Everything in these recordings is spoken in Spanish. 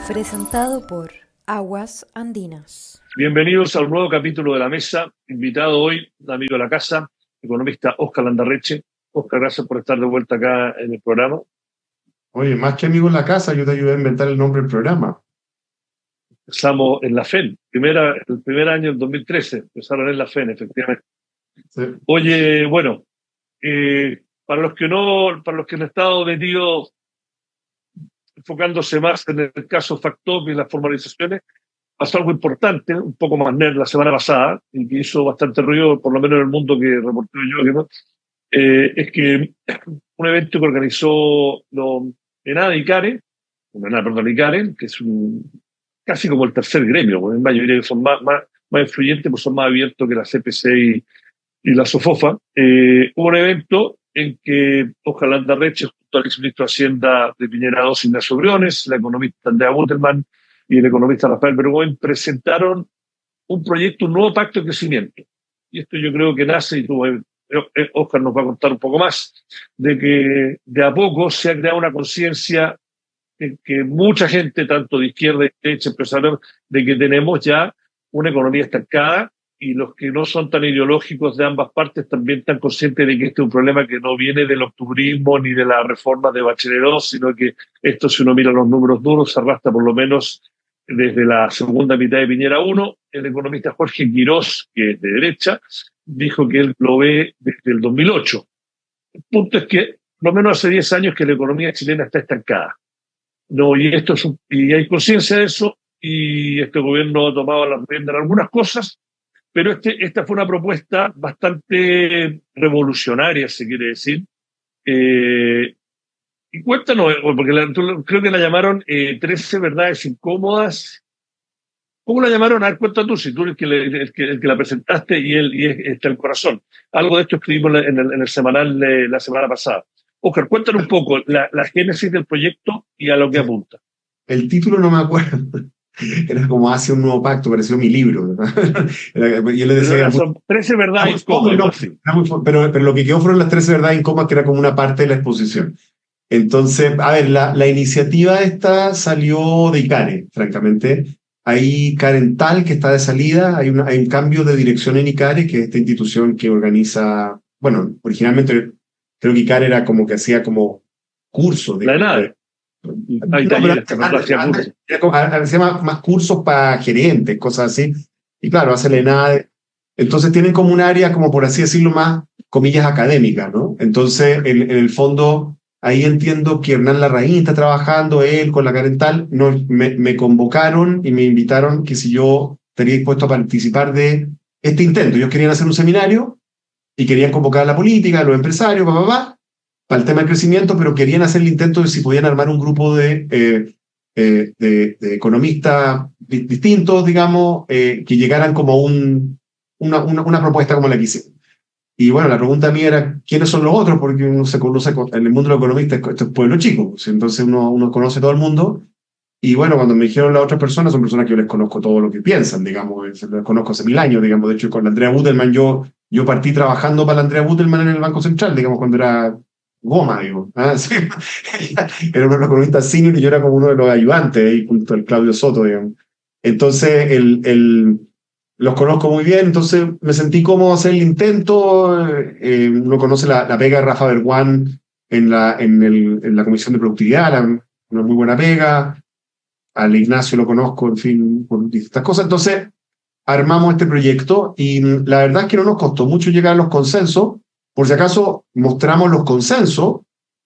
Presentado por Aguas Andinas. Bienvenidos a un nuevo capítulo de La Mesa. Invitado hoy, un amigo de la casa, economista Óscar Landarreche. Óscar, gracias por estar de vuelta acá en el programa. Oye, más que amigo en la casa, yo te ayudé a inventar el nombre del programa. Empezamos en la FEN, el primer año, el 2013, empezaron en la FEN, efectivamente. Sí. Oye, bueno, para los que han estado metidos, enfocándose más en el caso FACTOP y las formalizaciones, pasó algo importante, un poco más nerd la semana pasada, y que hizo bastante ruido, por lo menos en el mundo que reporté yo, ¿no? Es que un evento que organizó ENADE y CARE, que es casi como el tercer gremio, yo diría que son más influyentes, pues son más abiertos que la CPC y la SOFOFA. Hubo un evento en que Óscar Landarreche, junto al exministro de Hacienda de Piñera II, Ignacio Briones, la economista Andrea Butelman y el economista Rafael Bergoen, presentaron un proyecto, un nuevo pacto de crecimiento. Y esto yo creo que nace, y tú, Óscar nos va a contar un poco más, de que de a poco se ha creado una conciencia que mucha gente, tanto de izquierda y derecha, empresarios, de que tenemos ya una economía estancada, y los que no son tan ideológicos de ambas partes también están conscientes de que este es un problema que no viene del octubrismo ni de la reforma de Bachelet II, sino que esto, si uno mira los números duros, se arrastra por lo menos desde la segunda mitad de Piñera I. El economista Jorge Quirós, que es de derecha, dijo que él lo ve desde el 2008. El punto es que por lo menos hace 10 años que la economía chilena está estancada. No, y hay conciencia de eso, y este gobierno ha tomado las riendas en algunas cosas, pero esta fue una propuesta bastante revolucionaria, se quiere decir. Y cuéntanos, porque creo que la llamaron 13 verdades incómodas. ¿Cómo la llamaron? A ver, cuenta tú, si tú eres el que la presentaste y está el corazón. Algo de esto escribimos en el semanal de la semana pasada. Óscar, cuéntanos un poco la génesis del proyecto y a lo que apunta. El título no me acuerdo. Era como Hace un nuevo pacto, pareció mi libro. Yo le decía, son 13 verdades incómodas. Pero lo que quedó fueron las 13 verdades incómodas, que era como una parte de la exposición. Entonces, a ver, la iniciativa esta salió de ICARE, francamente. Hay Carental, que está de salida, hay un cambio de dirección en ICARE, que es esta institución que organiza, bueno, originalmente creo que ICARE era como que hacía como cursos. La ENADE. Hay talleres que hacían cursos. Se llama más cursos para gerentes, cosas así. Y claro, hace la ENADE. Entonces tienen como un área, como por así decirlo, más, comillas, académica, ¿no? Entonces, en el fondo, ahí entiendo que Hernán Larraín está trabajando, él con la Carental, me convocaron y me invitaron que si yo estaría dispuesto a participar de este intento. Ellos querían hacer un seminario y querían convocar a la política, a los empresarios, para el tema del crecimiento, pero querían hacer el intento de si podían armar un grupo de economistas distintos, digamos, que llegaran como una propuesta como la que hicieron. Y bueno, la pregunta mía era, ¿quiénes son los otros? Porque uno se conoce, en el mundo de los economistas, esto es pueblo chico, entonces uno conoce a todo el mundo. Y bueno, cuando me dijeron las otras personas, son personas que yo les conozco todo lo que piensan, digamos, les conozco hace 1000 años, digamos. De hecho, con la Andrea Butelman, yo partí trabajando para la Andrea Butelman en el Banco Central, digamos, cuando era goma, digo. Sí. Era un economista senior y yo era como uno de los ayudantes ahí junto al Claudio Soto, digamos. Entonces, los conozco muy bien, entonces me sentí cómodo hacer el intento. Uno conoce la pega de Rafa Bergoen en la Comisión de Productividad, una muy buena pega. Al Ignacio lo conozco, en fin, por distintas cosas. Entonces, armamos este proyecto y la verdad es que no nos costó mucho llegar a los consensos. Por si acaso mostramos los consensos,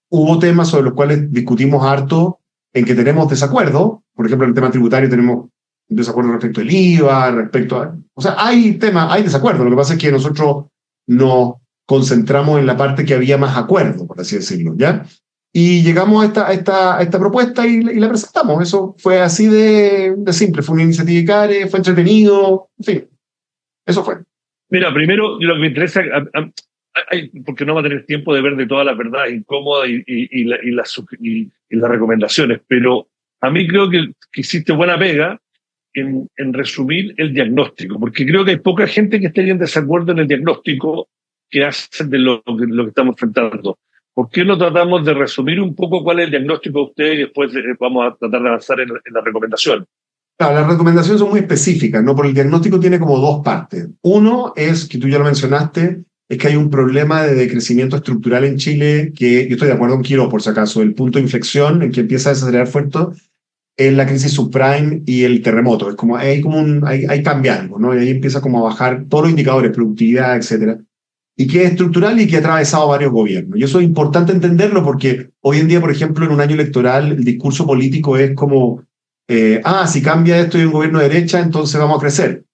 hubo temas sobre los cuales discutimos harto en que tenemos desacuerdo. Por ejemplo, en el tema tributario tenemos desacuerdo respecto al IVA, o sea, hay desacuerdo. Lo que pasa es que nosotros nos concentramos en la parte que había más acuerdo, por así decirlo, ¿ya? Y llegamos a esta propuesta y la presentamos. Eso fue así de simple. Fue una iniciativa de CARE, fue entretenido, en fin. Eso fue. Mira, primero, lo que me interesa, porque no va a tener tiempo de ver de todas las verdades incómodas y las recomendaciones, pero a mí creo que hiciste buena pega en resumir el diagnóstico, porque creo que hay poca gente que esté en desacuerdo en el diagnóstico que hacen de lo que estamos enfrentando. ¿Por qué no tratamos de resumir un poco cuál es el diagnóstico de ustedes y después vamos a tratar de avanzar en la recomendación? Claro, las recomendaciones son muy específicas, ¿no? Porque el diagnóstico tiene como dos partes. Uno es, que tú ya lo mencionaste, es que hay un problema de decrecimiento estructural en Chile que, yo estoy de acuerdo con Quirós, por si acaso, el punto de inflexión en que empieza a desacelerar fuerte es la crisis subprime y el terremoto. Es como, hay cambia algo, ¿no? Y ahí empieza como a bajar todos los indicadores, productividad, etcétera. Y que es estructural y que ha atravesado varios gobiernos. Y eso es importante entenderlo porque hoy en día, por ejemplo, en un año electoral, el discurso político es como, si cambia esto y un gobierno de derecha, entonces vamos a crecer.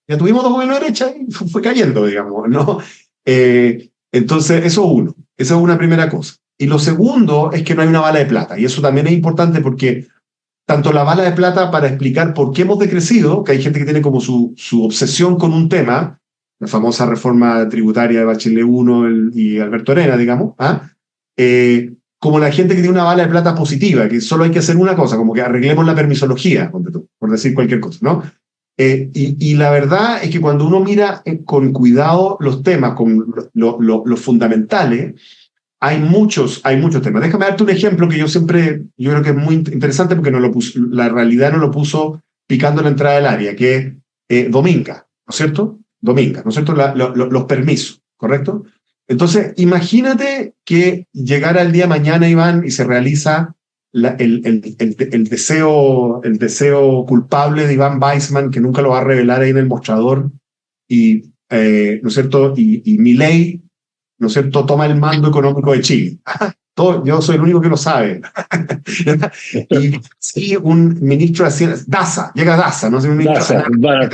Ya tuvimos dos gobiernos de derecha y fue cayendo, digamos, ¿no? Entonces, eso es uno. Esa es una primera cosa. Y lo segundo es que no hay una bala de plata. Y eso también es importante porque tanto la bala de plata para explicar por qué hemos decrecido, que hay gente que tiene como su obsesión con un tema, la famosa reforma tributaria de Bachelet I y Alberto Arena, digamos, como la gente que tiene una bala de plata positiva, que solo hay que hacer una cosa, como que arreglemos la permisología, por decir cualquier cosa, ¿no? Y la verdad es que cuando uno mira con cuidado los temas, con los fundamentales, hay muchos temas. Déjame darte un ejemplo que yo creo que es muy interesante porque la realidad nos lo puso picando la entrada del área, que es Dominga, ¿no es cierto? Dominga, ¿no es cierto? Los permisos, ¿correcto? Entonces, imagínate que llegara el día de mañana, Iván, y se realiza el deseo culpable de Iván Weissman, que nunca lo va a revelar ahí en el mostrador, y, ¿no es cierto? Y Milei, ¿no es cierto?, toma el mando económico de Chile. Yo soy el único que lo sabe. Y un ministro de Hacienda, llega Daza, ¿no?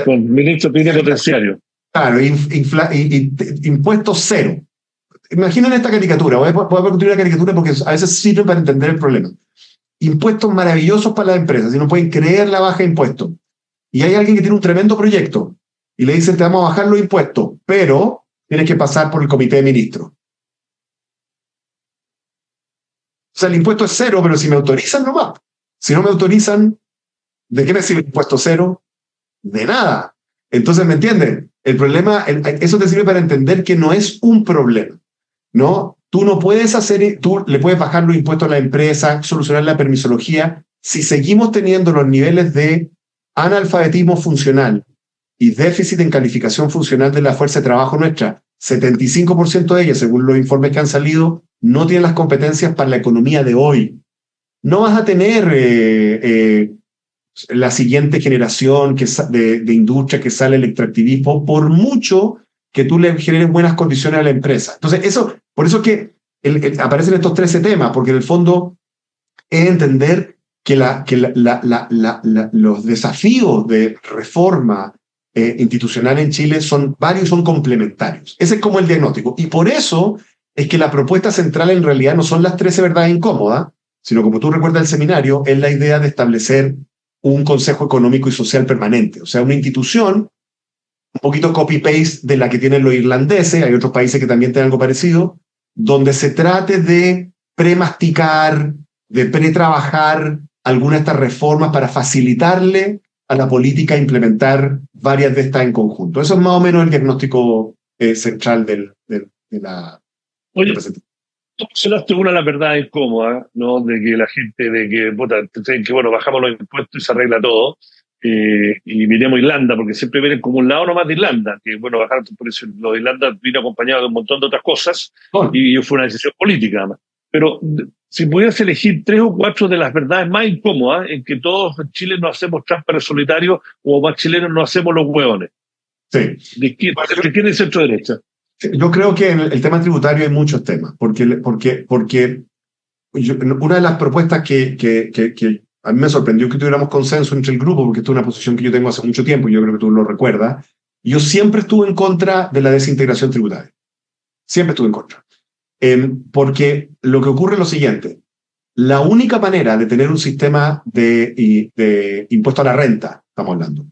Con ministro plenipotenciario. Claro, impuestos cero. Imaginen esta caricatura, voy a construir una caricatura porque a veces sirve para entender el problema. Impuestos maravillosos para las empresas, y no pueden creer la baja de impuestos. Y hay alguien que tiene un tremendo proyecto y le dice, te vamos a bajar los impuestos, pero tienes que pasar por el comité de ministros. O sea, el impuesto es cero, pero si me autorizan, no va. Si no me autorizan, ¿de qué me sirve el impuesto cero? De nada. Entonces, ¿me entienden? El problema, eso te sirve para entender que no es un problema, ¿no? Tú le puedes bajar los impuestos a la empresa, solucionar la permisología, si seguimos teniendo los niveles de analfabetismo funcional y déficit en calificación funcional de la fuerza de trabajo nuestra. 75% de ellas, según los informes que han salido, no tienen las competencias para la economía de hoy. No vas a tener la siguiente generación de industria que sale el extractivismo, por mucho que tú le generes buenas condiciones a la empresa. Entonces, por eso es que aparecen estos 13 temas, porque en el fondo es entender que los desafíos de reforma institucional en Chile son varios y son complementarios. Ese es como el diagnóstico. Y por eso es que la propuesta central en realidad no son las 13 verdades incómodas, sino, como tú recuerdas del seminario, es la idea de establecer un Consejo Económico y Social Permanente, o sea, una institución un poquito copy-paste de la que tienen los irlandeses, hay otros países que también tienen algo parecido, donde se trate de premasticar, de pretrabajar algunas de estas reformas para facilitarle a la política implementar varias de estas en conjunto. Eso es más o menos el diagnóstico central de la presentación. Tú mencionaste una de las verdades incómodas, ¿no? De que la gente, bueno, bajamos los impuestos y se arregla todo. Y miremos Irlanda, porque siempre vienen como un lado nomás de Irlanda, que bueno, bajar por eso, lo de Irlanda vino acompañado de un montón de otras cosas, y fue una decisión política además. Pero si pudieras elegir 3 o 4 de las verdades más incómodas, en que todos en Chile no hacemos trampa en el solitario, o más chilenos no hacemos los hueones. Sí. ¿De quién es centro-derecha? Yo creo que en el tema tributario hay muchos temas, porque una de las propuestas que a mí me sorprendió que tuviéramos consenso entre el grupo, porque esto es una posición que yo tengo hace mucho tiempo, y yo creo que tú lo recuerdas. Yo siempre estuve en contra de la desintegración tributaria. Siempre estuve en contra. Porque lo que ocurre es lo siguiente. La única manera de tener un sistema de impuesto a la renta, estamos hablando,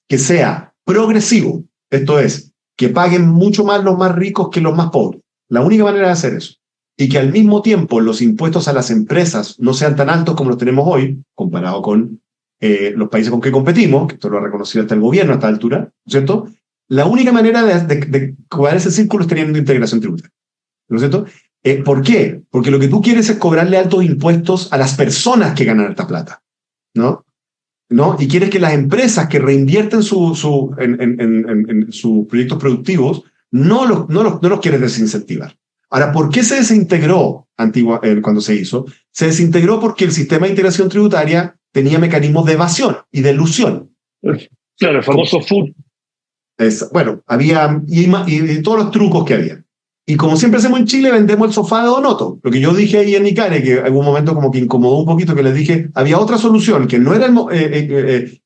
que sea progresivo, esto es, que paguen mucho más los más ricos que los más pobres. La única manera de hacer eso. Y que al mismo tiempo los impuestos a las empresas no sean tan altos como los tenemos hoy, comparado con los países con que competimos, que esto lo ha reconocido hasta el gobierno a esta altura, ¿no es cierto? La única manera de jugar ese círculo es teniendo integración tributaria, ¿no es cierto? ¿Por qué? Porque lo que tú quieres es cobrarle altos impuestos a las personas que ganan alta plata, ¿no? Y quieres que las empresas que reinvierten en sus proyectos productivos no los quieres desincentivar. Ahora, ¿por qué se desintegró cuando se hizo? Se desintegró porque el sistema de integración tributaria tenía mecanismos de evasión y de elusión. Claro, el famoso food. Bueno, había y todos los trucos que había. Y como siempre hacemos en Chile, vendemos el sofá de Donoto. Lo que yo dije ahí en Icare, que en algún momento como que incomodó un poquito, que les dije, había otra solución, que no era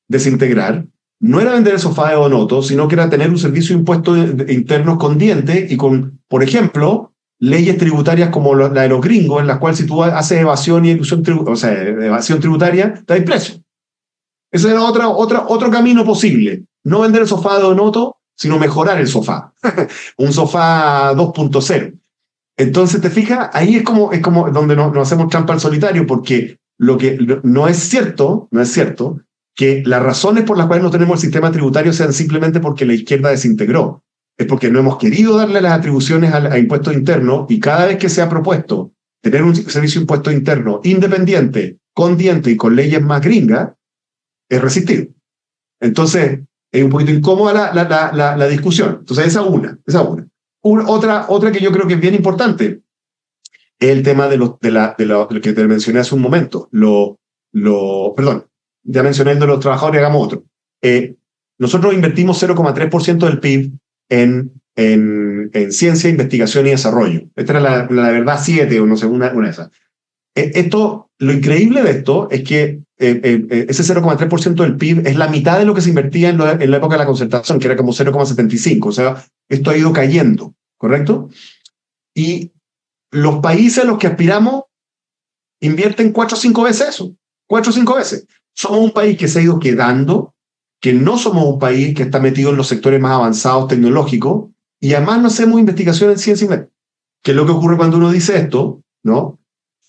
desintegrar, no era vender el sofá de Donoto, sino que era tener un servicio de impuestos internos con diente y con, por ejemplo, leyes tributarias como la de los gringos, en las cuales si tú haces evasión y ilusión evasión tributaria, te das preso. Ese era otro camino posible. No vender el sofá de Donoto, sino mejorar el sofá. Un sofá 2.0. Entonces, ¿te fijas? Ahí es como donde nos hacemos trampa al solitario, porque no es cierto que las razones por las cuales no tenemos el sistema tributario sean simplemente porque la izquierda desintegró. Es porque no hemos querido darle las atribuciones a impuestos internos, y cada vez que se ha propuesto tener un servicio de impuestos internos independiente, con diente y con leyes más gringas, es resistido. Entonces, es un poquito incómoda la discusión. Entonces, esa una. Otra que yo creo que es bien importante es el tema de lo que te mencioné hace un momento. Perdón, ya mencioné el de los trabajadores, hagamos otro. Nosotros invertimos 0,3% del PIB en ciencia, investigación y desarrollo. Esta era la verdad 7 o no sé, una de esas. Lo increíble de esto es que ese 0,3% del PIB es la mitad de lo que se invertía en la época de la concertación, que era como 0,75. O sea, esto ha ido cayendo, ¿correcto? Y los países a los que aspiramos invierten 4 o 5 veces eso. 4 o 5 veces. Somos un país que se ha ido quedando, que no somos un país que está metido en los sectores más avanzados tecnológicos, y además no hacemos investigación en ciencia y medicina. ¿Qué es lo que ocurre cuando uno dice esto? ¿No?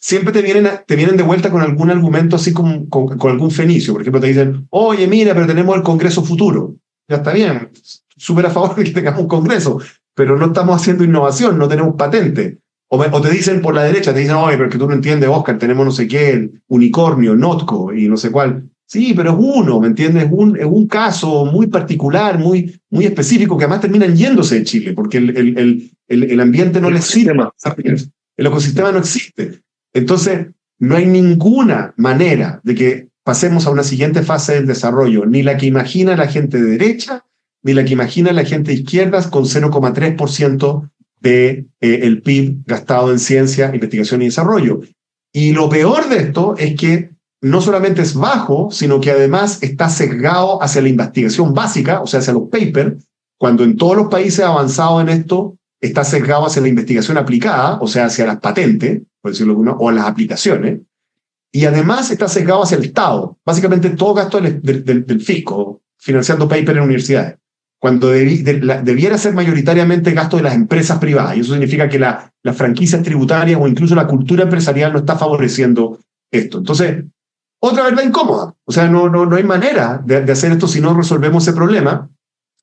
Siempre te vienen de vuelta con algún argumento así con algún fenicio. Por ejemplo, te dicen, oye, mira, pero tenemos el Congreso futuro. Ya está bien, súper a favor de que tengamos un Congreso, pero no estamos haciendo innovación, no tenemos patente. O te dicen por la derecha, te dicen, oye, pero es que tú no entiendes, Oscar, tenemos no sé qué, el unicornio, Notco y no sé cuál. Sí, pero es uno, ¿me entiendes? Es un caso muy particular, muy específico, que además terminan yéndose de Chile, porque el ambiente no les sirve. El ecosistema no existe. Entonces, no hay ninguna manera de que pasemos a una siguiente fase del desarrollo, ni la que imagina la gente de derecha, ni la que imagina la gente de izquierdas, con 0,3% del PIB gastado en ciencia, investigación y desarrollo. Y lo peor de esto es que no solamente es bajo, sino que además está sesgado hacia la investigación básica, o sea, hacia los papers, cuando en todos los países avanzados en esto está sesgado hacia la investigación aplicada, o sea, hacia las patentes, por decirlo alguna, o a las aplicaciones, y además está sesgado hacia el Estado, básicamente todo gasto del fisco, financiando paper en universidades, cuando debiera ser mayoritariamente gasto de las empresas privadas, y eso significa que las franquicias tributarias o incluso la cultura empresarial no está favoreciendo esto. Entonces, otra verdad incómoda, o sea, no hay manera de hacer esto si no resolvemos ese problema,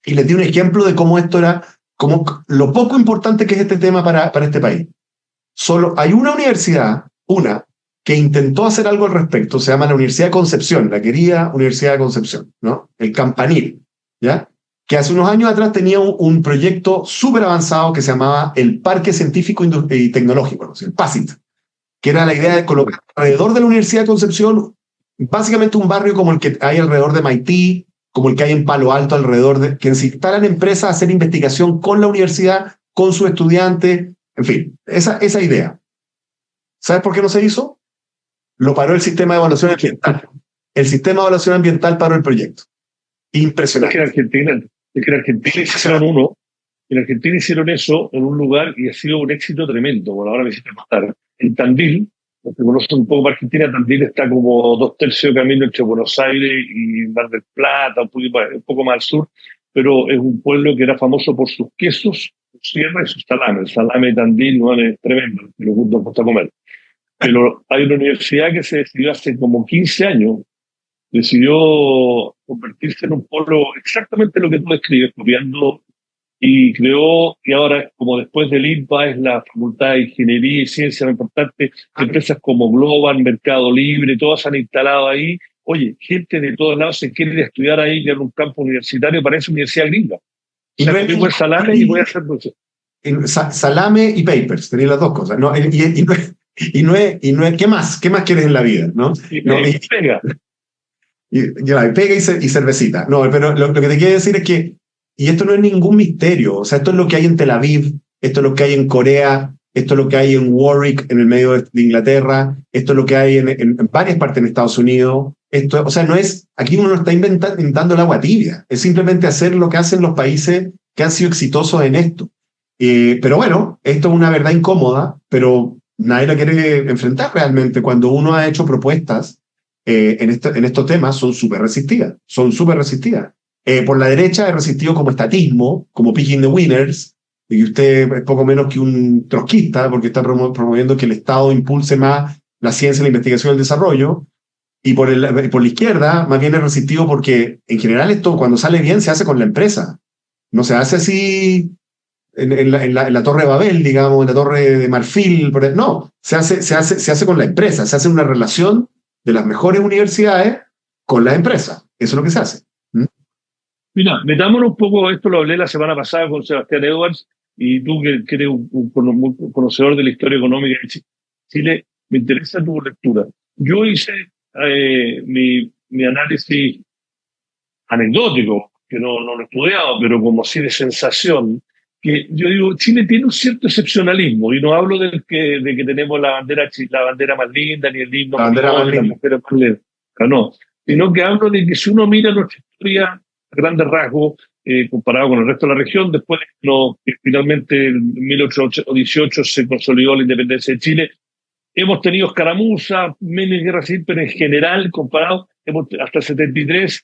y les di un ejemplo de cómo esto era, como lo poco importante que es este tema para este país. Solo hay una universidad, que intentó hacer algo al respecto, se llama la Universidad de Concepción, la querida Universidad de Concepción, ¿no? El Campanil, ¿ya? Que hace unos años atrás tenía un proyecto súper avanzado que se llamaba el Parque Científico y Tecnológico, ¿no? El PACIT, que era la idea de colocar alrededor de la Universidad de Concepción básicamente un barrio como el que hay alrededor de Maití, como el que hay en Palo Alto, que se instalan empresas a hacer investigación con la universidad, con sus estudiantes, en fin, esa idea. ¿Sabes por qué no se hizo? Lo paró el sistema de evaluación ambiental. El sistema de evaluación ambiental paró el proyecto. Impresionante. Es que en Argentina hicieron eso en un lugar y ha sido un éxito tremendo. Bueno, ahora me hiciste contar. En Tandil, los que conocen un poco más Argentina, Tandil está como 2/3 de camino entre Buenos Aires y Mar del Plata, un poco más al sur, pero es un pueblo que era famoso por sus quesos, su sierra y sus salames. El salame de Tandil, ¿no? Es tremendo, lo gusta comer. Pero hay una universidad que se decidió hace como 15 años, decidió convertirse en un polo exactamente lo que tú describes, copiando y creó, y ahora, como después del INPA, es la Facultad de Ingeniería y Ciencia más importante, empresas como Global, Mercado Libre, todas se han instalado ahí. Oye, gente de todos lados se quiere ir a estudiar ahí, que en un campo universitario, para esa universidad gringa. O Y sea, no es tengo el salame y voy a hacer... salame y papers, tenéis las dos cosas. No, ¿qué más? ¿Qué más quieres en la vida? ¿No? Y No, pega. pega y cervecita. No, pero lo que te quiero decir es que, y esto no es ningún misterio, o sea, esto es lo que hay en Tel Aviv, esto es lo que hay en Corea, esto es lo que hay en Warwick, en el medio de Inglaterra, esto es lo que hay en varias partes en Estados Unidos. Esto, o sea, no es, aquí uno no está inventando el agua tibia, es simplemente hacer lo que hacen los países que han sido exitosos en esto. Pero bueno, esto es una verdad incómoda, pero nadie la quiere enfrentar realmente. Cuando uno ha hecho propuestas en estos temas, son súper resistidas, por la derecha es resistido como estatismo, como picking the winners, y que usted es poco menos que un trotskista, porque está promoviendo que el Estado impulse más la ciencia, la investigación y el desarrollo. Y por la izquierda, más bien es resistido porque, en general, esto cuando sale bien se hace con la empresa. No se hace así en la Torre de Babel, digamos, en la Torre de Marfil. No, se hace con la empresa, se hace una relación de las mejores universidades con la empresa. Eso es lo que se hace. Mira, metámonos un poco, esto lo hablé la semana pasada con Sebastián Edwards, y tú que eres un conocedor de la historia económica de Chile, me interesa tu lectura. Yo hice mi análisis anecdótico, que no lo he estudiado, pero como así de sensación, que yo digo, Chile tiene un cierto excepcionalismo, y no hablo de que tenemos la bandera más linda, ni el himno La bandera más linda, más linda, no, sino que hablo de que si uno mira nuestra historia a grandes rasgos, comparado con el resto de la región, después de que finalmente en 1818 se consolidó la independencia de Chile, hemos tenido escaramuzas, menos guerra civil, pero en general, comparado, hasta el 73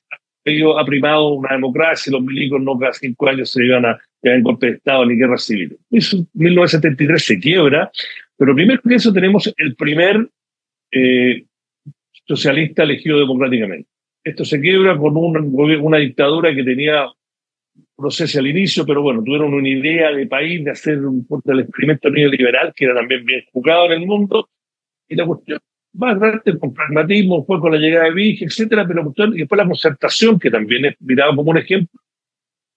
ha primado una democracia, los milicos no cada 5 años se llegan a en golpe de Estado ni guerra civil. Eso, 1973 se quiebra, pero primero que eso tenemos el primer socialista elegido democráticamente. Esto se quiebra con una dictadura que tenía, no sé si al inicio, pero bueno, tuvieron una idea de país, de hacer el experimento neoliberal, que era también bien jugado en el mundo, y la cuestión va adelante con pragmatismo, fue con la llegada de Vige, etcétera, pero y después la concertación, que también es mirado como un ejemplo,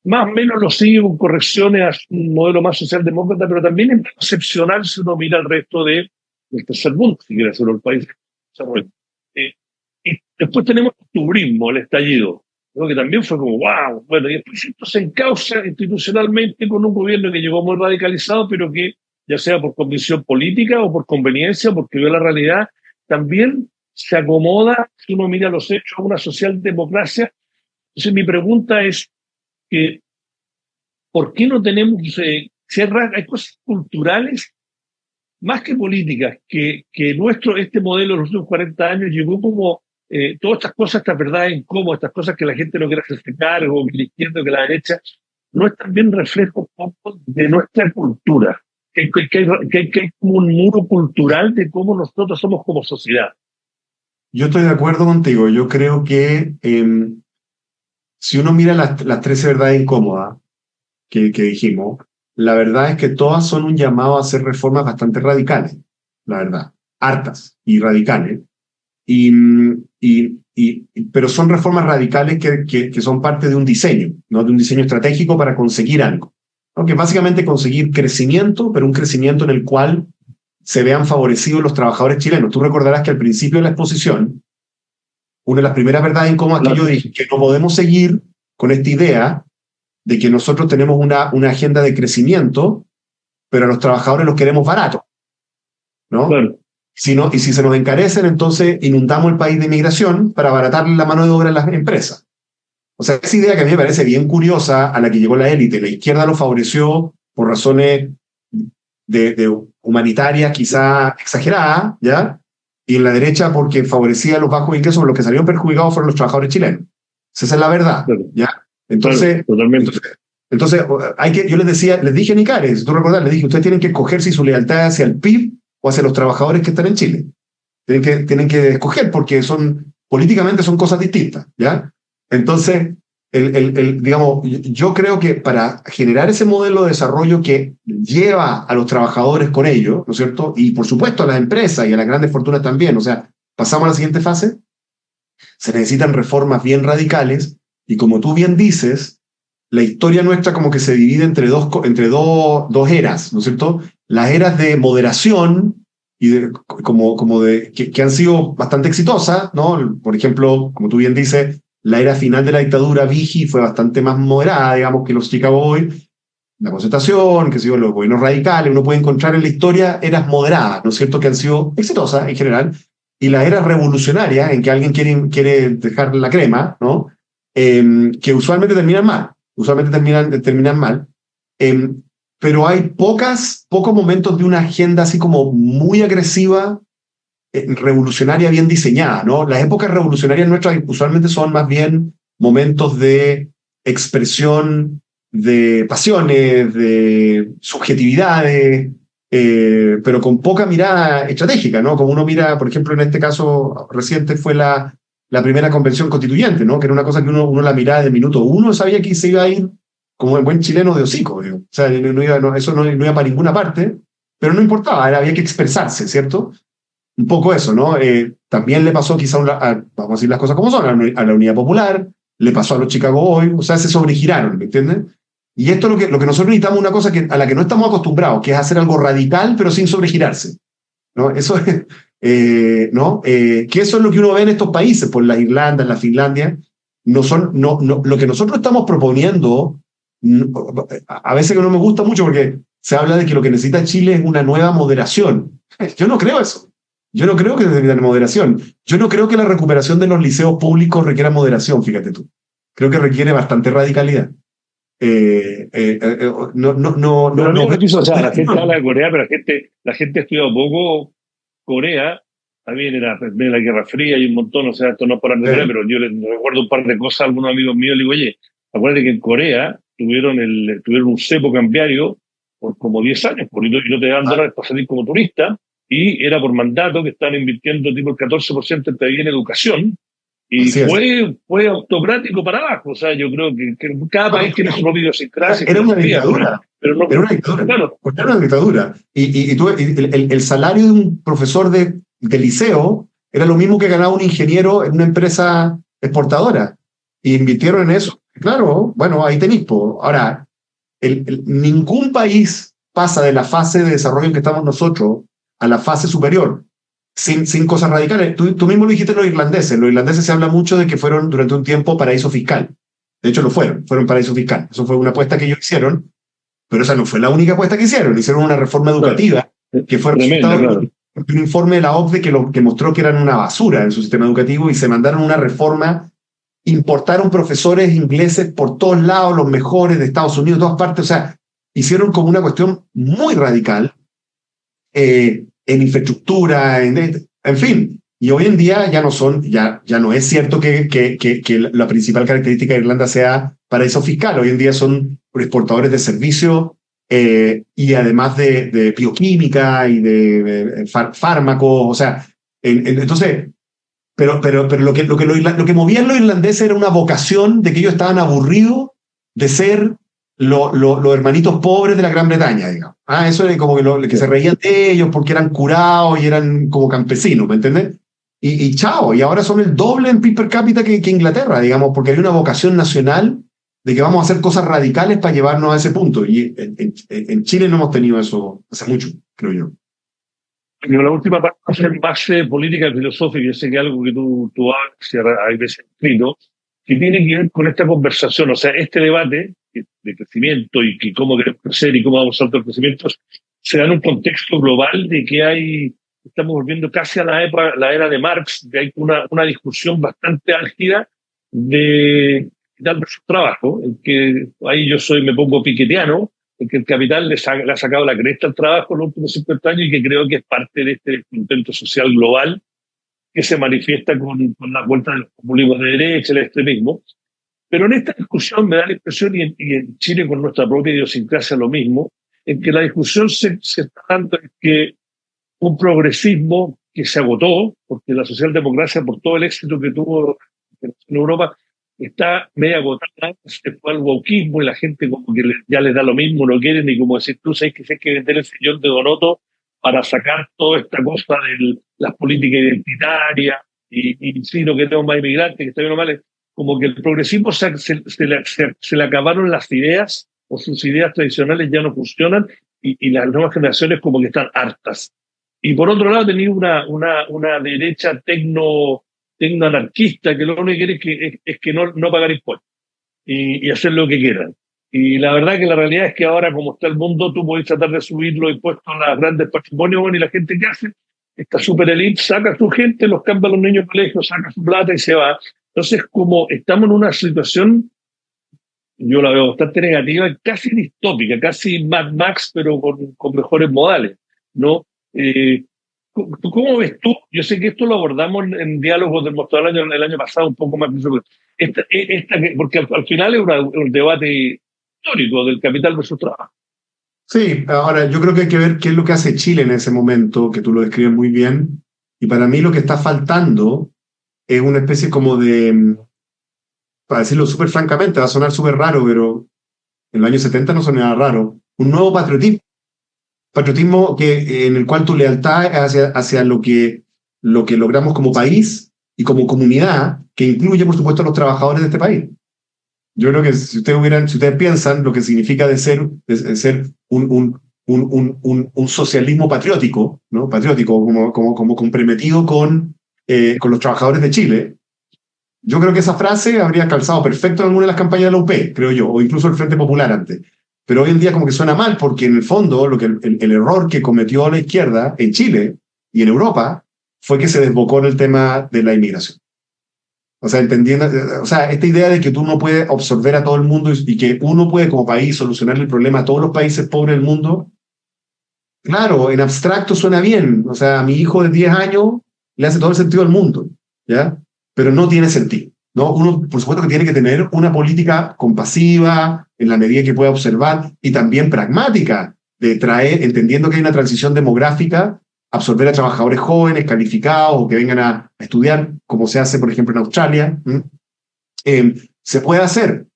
más o menos lo sigue con correcciones a un modelo más socialdemócrata, pero también es excepcional si uno mira el resto del tercer mundo, si quiere hacerlo el país. Y después tenemos el octubrismo, el estallido, ¿no? Que también fue como, wow, bueno, y después esto se encausa institucionalmente con un gobierno que llegó muy radicalizado, pero que, ya sea por convicción política o por conveniencia, porque vio la realidad, también se acomoda, si uno mira los hechos, a una socialdemocracia. Entonces mi pregunta es que, ¿por qué no tenemos hay cosas culturales más que políticas que este modelo de los últimos 40 años llegó como todas estas cosas, estas verdades incómodas, estas cosas que la gente no quiere hacerse cargo, que la izquierda, que la derecha, no es también reflejo un poco de nuestra cultura, que hay como un muro cultural de cómo nosotros somos como sociedad? Yo estoy de acuerdo contigo. Yo creo que si uno mira las 13 verdades incómodas que dijimos, la verdad es que todas son un llamado a hacer reformas bastante radicales, la verdad, hartas y radicales. Pero son reformas radicales que son parte de un diseño, ¿no? De un diseño estratégico para conseguir algo, ¿no? Que básicamente conseguir crecimiento, pero un crecimiento en el cual se vean favorecidos los trabajadores chilenos. Tú recordarás que al principio de la exposición, una de las primeras verdades incómodas que yo dije, que no podemos seguir con esta idea de que nosotros tenemos una agenda de crecimiento, pero a los trabajadores los queremos baratos, ¿no? Claro. Y si se nos encarecen, entonces inundamos el país de inmigración para abaratar la mano de obra en las empresas. O sea, esa idea que a mí me parece bien curiosa, a la que llegó la élite. La izquierda lo favoreció por razones de humanitarias quizá exageradas, ¿ya? Y en la derecha porque favorecía los bajos ingresos, los que salieron perjudicados fueron los trabajadores chilenos. Esa es la verdad, ¿ya? Entonces, yo les dije a Nicares, tú recordás, les dije, ustedes tienen que escoger si su lealtad es hacia el PIB o hacia los trabajadores que están en Chile. Tienen que escoger porque políticamente son cosas distintas, ¿ya? Entonces, digamos, yo creo que para generar ese modelo de desarrollo que lleva a los trabajadores con ello, ¿no es cierto? Y por supuesto a las empresas y a las grandes fortunas también, o sea, pasamos a la siguiente fase, se necesitan reformas bien radicales y como tú bien dices, la historia nuestra como que se divide entre dos eras, ¿no es cierto? Las eras de moderación y que han sido bastante exitosas, ¿no? Por ejemplo, como tú bien dices, la era final de la dictadura Vigil fue bastante más moderada, digamos, que los Chicago Boys, la concertación, que los gobiernos radicales, uno puede encontrar en la historia eras moderadas, ¿no es cierto?, que han sido exitosas en general, y la era revolucionaria, en que alguien quiere dejar la crema, ¿no? Que usualmente terminan mal, terminan mal, pero hay pocos momentos de una agenda así como muy agresiva, revolucionaria bien diseñada, ¿no? Las épocas revolucionarias nuestras usualmente son más bien momentos de expresión de pasiones, de subjetividades, pero con poca mirada estratégica, ¿no? Como uno mira, por ejemplo, en este caso reciente fue la primera convención constituyente, ¿no? Que era una cosa que uno la miraba de minuto uno, sabía que se iba a ir como el buen chileno de hocico, digo. O sea, eso no iba para ninguna parte, pero no importaba, había que expresarse, ¿cierto? Un poco eso, ¿no? También le pasó quizá, vamos a decir las cosas como son, a la Unidad Popular, le pasó a los Chicago Boys, o sea, se sobregiraron, ¿me entiendes? Y esto es lo que nosotros necesitamos, una cosa a la que no estamos acostumbrados, que es hacer algo radical, pero sin sobregirarse, ¿no? Eso es, ¿no? Que eso es lo que uno ve en estos países, por las Irlandas, la Finlandia, lo que nosotros estamos proponiendo, a veces que no me gusta mucho porque se habla de que lo que necesita Chile es una nueva moderación. Yo no creo eso. Yo no creo que necesite moderación. Yo no creo que la recuperación de los liceos públicos requiera moderación, fíjate tú. Creo que requiere bastante radicalidad. O sea, la gente habla de Corea, pero la gente ha estudiado poco Corea. También era de la Guerra Fría y un montón, o sea, esto no es por hablar de Corea, pero yo les recuerdo un par de cosas a algunos amigos míos. Les digo, oye, acuérdate que en Corea tuvieron un cepo cambiario por como 10 años, y no te dan dólares para salir como turista, y era por mandato que están invirtiendo tipo el 14% en educación, y fue autocrático para abajo. O sea, yo creo que cada país tiene su propia idiosincrasia. Era una dictadura. Pero no, era una dictadura. Claro. Era una dictadura. Y el salario de un profesor de liceo era lo mismo que ganaba un ingeniero en una empresa exportadora. Y invirtieron en eso. Claro, bueno, ahí tenéis. Ahora, ningún país pasa de la fase de desarrollo en que estamos nosotros a la fase superior sin cosas radicales. Tú mismo lo dijiste, los irlandeses se habla mucho de que fueron durante un tiempo paraíso fiscal. De hecho lo fueron paraíso fiscal. Eso fue una apuesta que ellos hicieron, pero esa no fue la única apuesta que hicieron una reforma educativa que fue resultado de un informe de la OCDE que mostró que eran una basura en su sistema educativo, y se mandaron una reforma, importaron profesores ingleses por todos lados, los mejores de Estados Unidos, de todas partes. O sea, hicieron como una cuestión muy radical en infraestructura, en fin. Y hoy en día ya no es cierto que la principal característica de Irlanda sea paraíso fiscal. Hoy en día son exportadores de servicios, y además de bioquímica y de fármacos. O sea, entonces, pero lo que movía a los irlandeses era una vocación de que ellos estaban aburridos de ser los hermanitos pobres de la Gran Bretaña, digamos. Eso era como que se reían de ellos porque eran curados y eran como campesinos, ¿me entiendes? Y chao, y ahora son el doble en PIB per cápita que Inglaterra, digamos, porque hay una vocación nacional de que vamos a hacer cosas radicales para llevarnos a ese punto. Y en Chile no hemos tenido eso hace mucho, creo yo. Pero la última parte es más política y filosófica. Yo sé que algo que tú hablas, hay veces escrito, que tiene que ver con esta conversación. O sea, este debate de crecimiento y cómo queremos crecer y cómo vamos a hacer el crecimiento se da en un contexto global de que estamos volviendo casi a la era de Marx, de hay una discusión bastante álgida de capital versus trabajo, en que ahí me pongo piquetiano, en que el capital le ha sacado la cresta al trabajo en los últimos 50 años, y que creo que es parte de este intento social global que se manifiesta con la vuelta de los populismos de derecha, el extremismo. Pero en esta discusión me da la impresión, y en Chile con nuestra propia idiosincrasia lo mismo, en que la discusión se está dando en que un progresismo que se agotó, porque la socialdemocracia, por todo el éxito que tuvo en Europa, está media agotada, se fue al wokismo y la gente como que ya les da lo mismo, no quieren ni como decir tú, sabes que hay que vender el sillón de Donoto para sacar toda esta cosa de las políticas identitarias y si no queremos más inmigrantes, que está bien o mal, como que el progresismo se le acabaron las ideas o sus ideas tradicionales ya no funcionan y las nuevas generaciones como que están hartas. Y por otro lado tenía una derecha tecnoanarquista que lo único que quiere es que no pagar impuestos y hacer lo que quieran. Y la verdad que la realidad es que ahora, como está el mundo, tú puedes tratar de subir los impuestos a las grandes patrimonios, bueno, y la gente que hace, esta super elite saca a su gente, los cambia a los niños de colegio, saca su plata y se va. Entonces, como estamos en una situación, yo la veo bastante negativa, casi distópica, casi Mad Max, pero con mejores modales, ¿no? ¿Cómo ves tú? Yo sé que esto lo abordamos en diálogos del Mostrador el año pasado, un poco más. Porque al final es un debate histórico del capital versus trabajo. Sí, ahora yo creo que hay que ver qué es lo que hace Chile en ese momento, que tú lo describes muy bien, y para mí lo que está faltando es una especie como de, para decirlo súper francamente, va a sonar súper raro, pero en los años 70 no sonaba raro, un nuevo patriotismo en el cual tu lealtad es hacia lo que logramos como país y como comunidad, que incluye, por supuesto, a los trabajadores de este país. Yo creo que si ustedes piensan lo que significa de ser un socialismo patriótico, ¿no? Patriótico, como comprometido con los trabajadores de Chile, yo creo que esa frase habría calzado perfecto en alguna de las campañas de la UP, creo yo, o incluso el Frente Popular antes. Pero hoy en día como que suena mal, porque en el fondo el error que cometió la izquierda en Chile y en Europa fue que se desbocó en el tema de la inmigración. O sea, esta idea de que tú no puedes absorber a todo el mundo y que uno puede como país solucionar el problema a todos los países pobres del mundo, claro, en abstracto suena bien. O sea, a mi hijo de 10 años le hace todo el sentido del mundo, ¿ya? Pero no tiene sentido, ¿no? Uno, por supuesto, que tiene que tener una política compasiva en la medida que pueda observar y también pragmática, de traer, entendiendo que hay una transición demográfica, absorber a trabajadores jóvenes, calificados, o que vengan a estudiar, como se hace, por ejemplo, en Australia. Se puede hacer,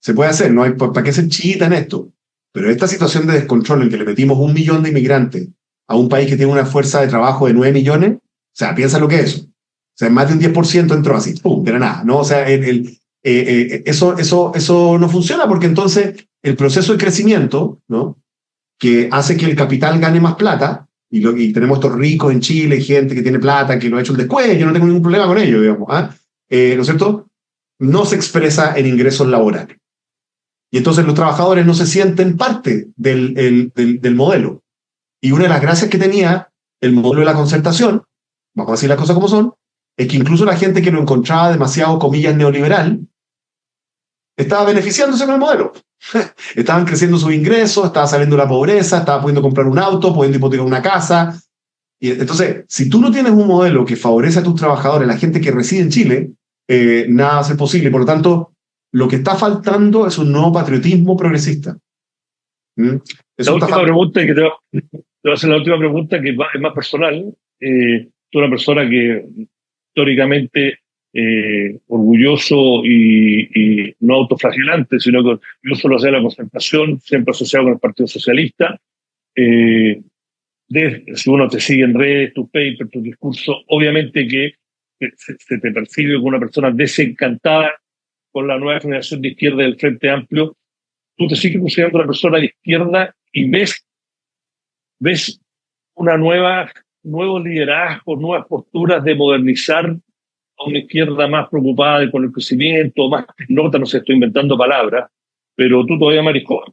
no hay para qué ser chiquita en esto. Pero esta situación de descontrol en que le metimos 1 millón de inmigrantes a un país que tiene una fuerza de trabajo de 9 millones, o sea, piensa lo que es eso. O sea, más de un 10% entró así, ¡pum!, de la nada, ¿no? O sea, eso no funciona, porque entonces el proceso de crecimiento, ¿no?, que hace que el capital gane más plata, y tenemos estos ricos en Chile, gente que tiene plata, que lo ha hecho el después, yo no tengo ningún problema con ello, digamos, ¿no es cierto? No se expresa en ingresos laborales. Y entonces los trabajadores no se sienten parte del modelo. Y una de las gracias que tenía el modelo de la concertación, vamos a decir las cosas como son, es que incluso la gente que lo encontraba demasiado, comillas, neoliberal, estaba beneficiándose con el modelo. Estaban creciendo sus ingresos, estaba saliendo de la pobreza, estaba pudiendo comprar un auto, pudiendo hipotecar una casa. Y entonces, si tú no tienes un modelo que favorece a tus trabajadores, la gente que reside en Chile, nada va a ser posible. Por lo tanto, lo que está faltando es un nuevo patriotismo progresista. La última pregunta, que te voy a hacer la última pregunta, que es más personal. Tú eres una persona que históricamente orgulloso y no autoflagelante, sino que orgulloso lo hace la concertación, siempre asociado con el Partido Socialista. Si uno te sigue en redes, tus papers, tu discurso, obviamente que se te percibe como una persona desencantada con la nueva generación de izquierda del Frente Amplio. Tú te sigues considerando una persona de izquierda y ves nuevos liderazgos, nuevas posturas de modernizar a una izquierda más preocupada con el crecimiento, más tecnócrata, no sé, estoy inventando palabras, pero tú todavía eres joven.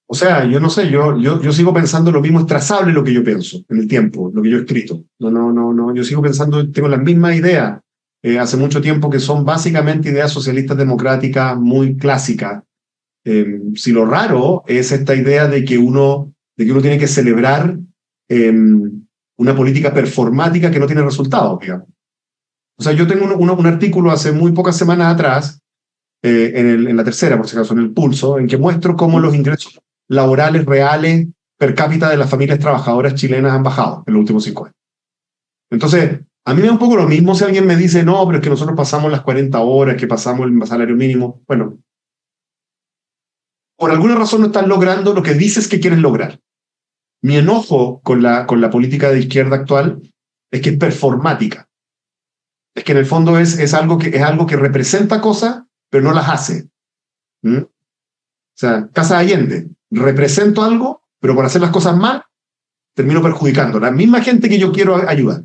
O sea, yo no sé, yo sigo pensando lo mismo, es trazable lo que yo pienso en el tiempo, lo que yo he escrito. No, yo sigo pensando, tengo las mismas ideas hace mucho tiempo, que son básicamente ideas socialistas democráticas muy clásicas. Si lo raro es esta idea de que uno tiene que celebrar una política performática que no tiene resultados, digamos. O sea, yo tengo un artículo hace muy pocas semanas atrás, en la tercera, por si acaso, en el Pulso, en que muestro cómo los ingresos laborales reales per cápita de las familias trabajadoras chilenas han bajado en los últimos 5 años. Entonces, A mí me da un poco lo mismo si alguien me dice, no, pero es que nosotros pasamos las 40 horas, que pasamos el salario mínimo. Bueno, por alguna razón no estás logrando lo que dices que quieres lograr. Mi enojo con la política de izquierda actual es que es performática. Es que en el fondo es algo que representa cosas, pero no las hace. ¿Mm? O sea, Casa Allende, represento algo, pero por hacer las cosas mal, termino perjudicando. La misma gente que yo quiero ayudar.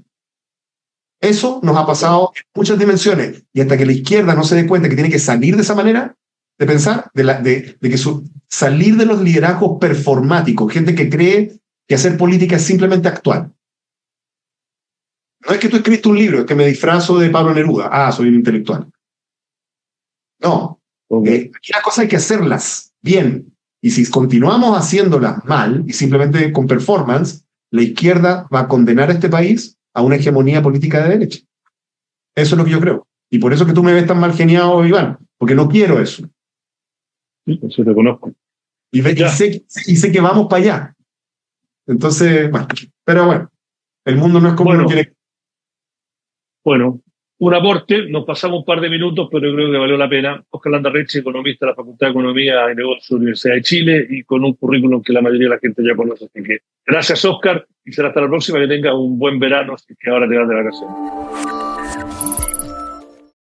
Eso nos ha pasado en muchas dimensiones. Y hasta que la izquierda no se dé cuenta que tiene que salir de esa manera de pensar, de que salir de los liderazgos performáticos, gente que cree que hacer política es simplemente actuar. No es que tú escribiste un libro, es que me disfrazo de Pablo Neruda. Ah, soy un intelectual. No. Aquí las cosas hay que hacerlas bien. Y si continuamos haciéndolas mal y simplemente con performance, la izquierda va a condenar a este país a una hegemonía política de derecha. Eso es lo que yo creo. Y por eso que tú me ves tan mal geniado, Iván, porque no quiero eso. Sí, eso te conozco. Y sé que vamos para allá. Entonces, bueno, pero bueno, el mundo no es como uno quiere. Bueno, un aporte, nos pasamos un par de minutos, pero yo creo que valió la pena. Óscar Landarreche, economista de la Facultad de Economía y Negocios de la Universidad de Chile, y con un currículum que la mayoría de la gente ya conoce. Así que gracias, Óscar, y será hasta la próxima. Que tengas un buen verano, así que ahora te vas de vacaciones.